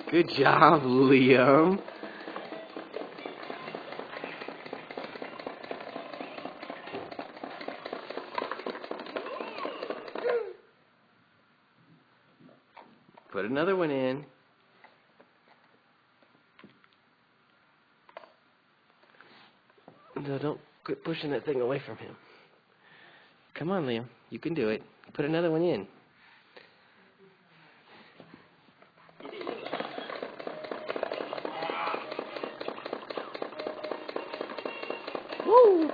Good job, Liam. Put another one in. No, don't quit pushing that thing away from him. Come on, Liam. You can do it. Put another one in. Woo!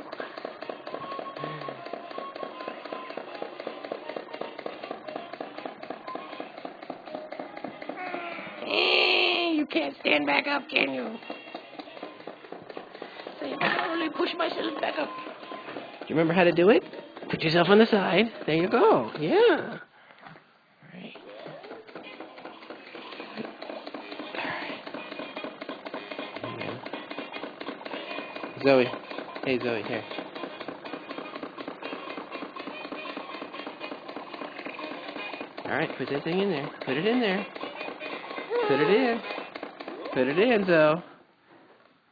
You can't stand back up, can you? So you gotta really push myself back up. Do you remember how to do it? Put yourself on the side. There you go. Yeah. Right. Zoe. Hey, Zoe, here. Alright, put that thing in there. Put it in there. Put it in. Put it in, Zoe.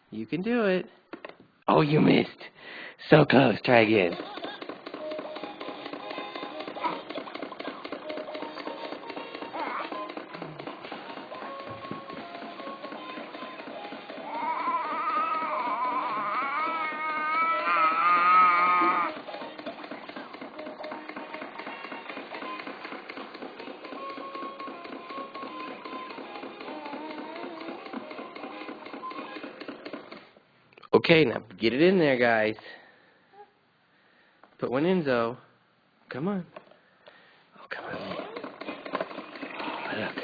You can do it. Oh, you missed. So close. Try again. Okay, now get it in there, guys. Put one in, Zoe. Come on. Oh, come on. Oh, look.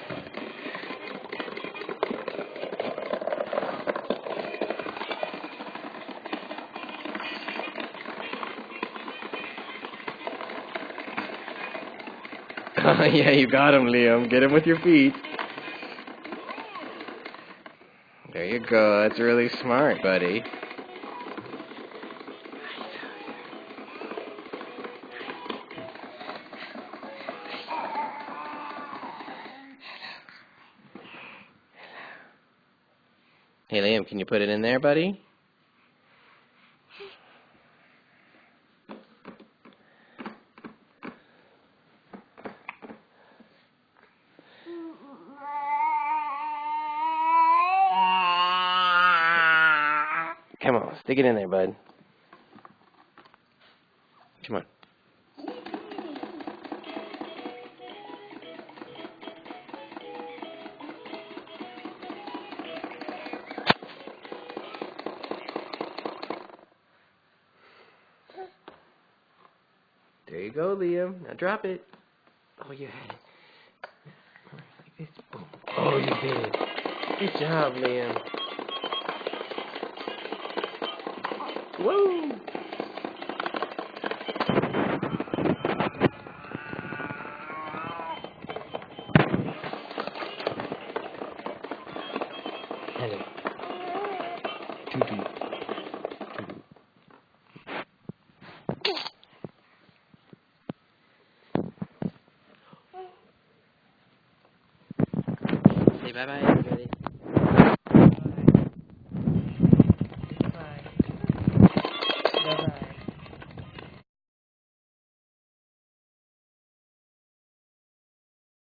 Oh, yeah, you got him, Liam. Get him with your feet. There you go. That's really smart, buddy. Hey, Liam, can you put it in there, buddy? Come on, stick it in there, bud. Come on. There you go, Liam. Now drop it. Oh, you had it. Like this. Boom. Oh, you did. Good job, Liam. Woo! Hello. Tutu. Say bye-bye.